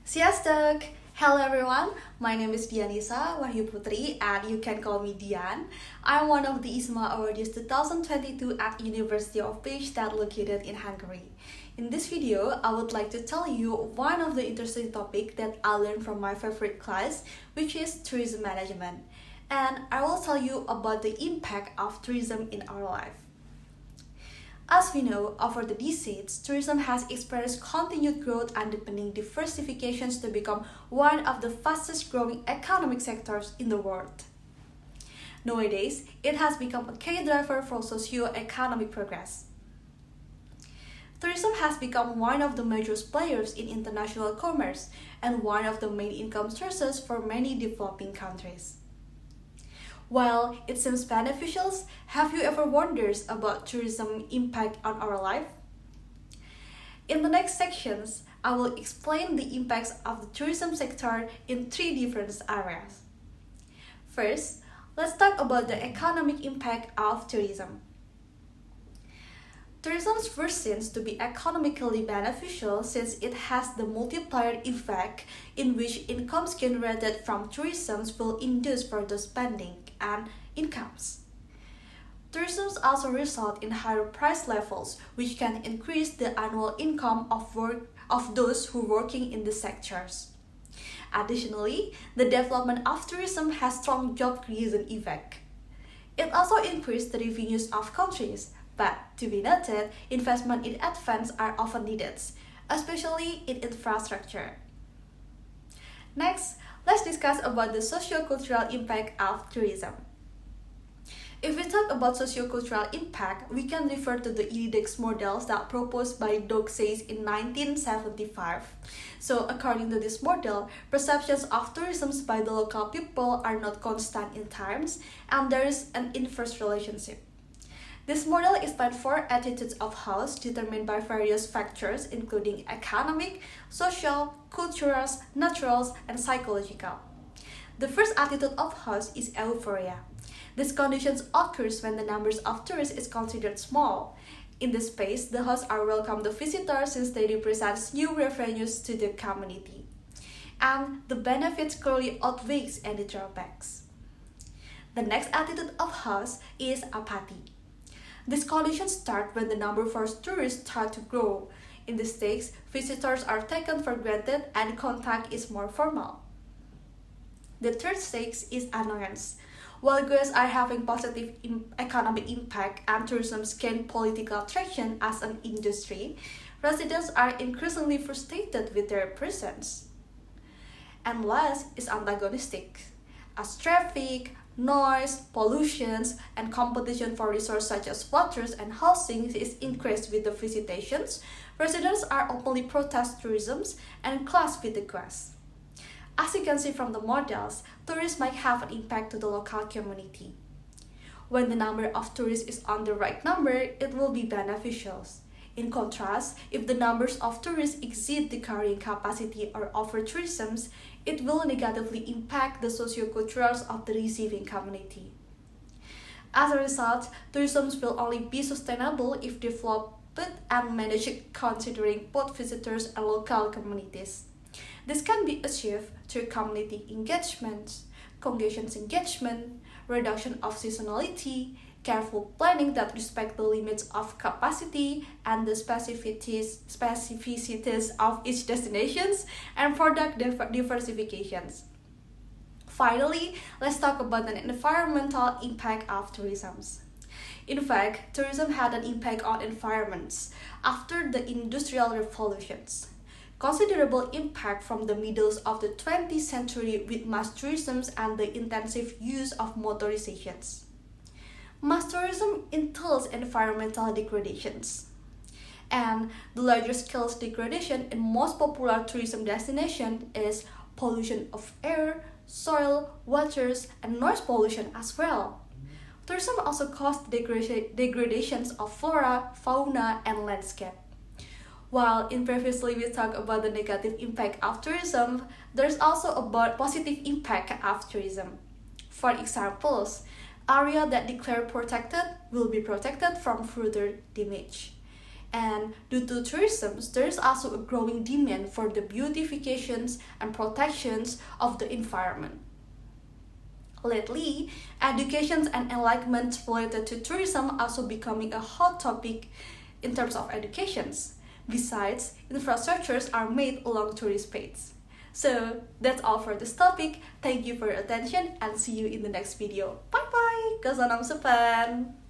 Szia. Hello everyone, my name is Dhiannisa Wahyu Putri and you can call me Dhian. I'm one of the IISMA awardees 2022 at University of Pecs that located in Hungary. In this video, I would like to tell you one of the interesting topics that I learned from my favorite class, which is tourism management. And I will tell you about the impact of tourism in our life. As we know, over the decades, tourism has experienced continued growth and deepening diversifications to become one of the fastest growing economic sectors in the world. Nowadays, it has become a key driver for socio-economic progress. Tourism has become one of the major players in international commerce and one of the main income sources for many developing countries. While it seems beneficial, have you ever wondered about tourism impact on our life? In the next sections, I will explain the impacts of the tourism sector in three different areas. First, let's talk about the economic impact of tourism. Tourism first seems to be economically beneficial since it has the multiplier effect in which incomes generated from tourism will induce further spending and incomes. Tourism also results in higher price levels, which can increase the annual income of those who are working in the sectors. Additionally, the development of tourism has strong job creation effect. It also increases the revenues of countries. But to be noted, investment in advance are often needed, especially in infrastructure. Next, let's discuss about the socio-cultural impact of tourism. If we talk about socio-cultural impact, we can refer to the IISMA models that proposed by Doug Sayes in 1975. So according to this model, perceptions of tourism by the local people are not constant in times, and there is an inverse relationship. This model explains four attitudes of host determined by various factors including economic, social, cultural, natural, and psychological. The first attitude of host is euphoria. This condition occurs when the numbers of tourists is considered small. In this space, the hosts are welcome to visitors since they represent new revenues to the community. And the benefits clearly outweighs any drawbacks. The next attitude of host is apathy. This condition starts when the number of tourists start to grow. In this stage, visitors are taken for granted and contact is more formal. The third stage is annoyance. While guests are having positive economic impact and tourism gain political traction as an industry, residents are increasingly frustrated with their presence. And last is antagonistic. As traffic, noise, pollution, and competition for resources such as waters and housing is increased with the visitations, residents are openly protest tourism and clash with the guests. As you can see from the models, tourists might have an impact to the local community. When the number of tourists is on the right number, it will be beneficial. In contrast, if the numbers of tourists exceed the carrying capacity or over-tourism, it will negatively impact the socio-culturals of the receiving community. As a result, tourism will only be sustainable if developed and managed considering both visitors and local communities. This can be achieved through community engagement, congregation engagement, reduction of seasonality, careful planning that respects the limits of capacity and the specificities of each destination, and product diversifications. Finally, let's talk about the environmental impact of tourism. In fact, tourism had an impact on environments after the Industrial Revolutions. Considerable impact from the middle of the 20th century with mass tourism and the intensive use of motorizations. Mass tourism entails environmental degradations, and the largest scale degradation in most popular tourism destinations is pollution of air, soil, waters, and noise pollution as well. Tourism also caused degradations of flora, fauna, and landscape. While in previously we talked about the negative impact of tourism, there's also about positive impact of tourism. For examples, areas that declare protected will be protected from further damage. And due to tourism, there is also a growing demand for the beautifications and protections of the environment. Lately, education and enlightenment related to tourism are also becoming a hot topic in terms of educations. Besides, infrastructures are made along tourist paths. So that's all for this topic. Thank you for your attention and see you in the next video. Bye bye. Kesanam Sepan.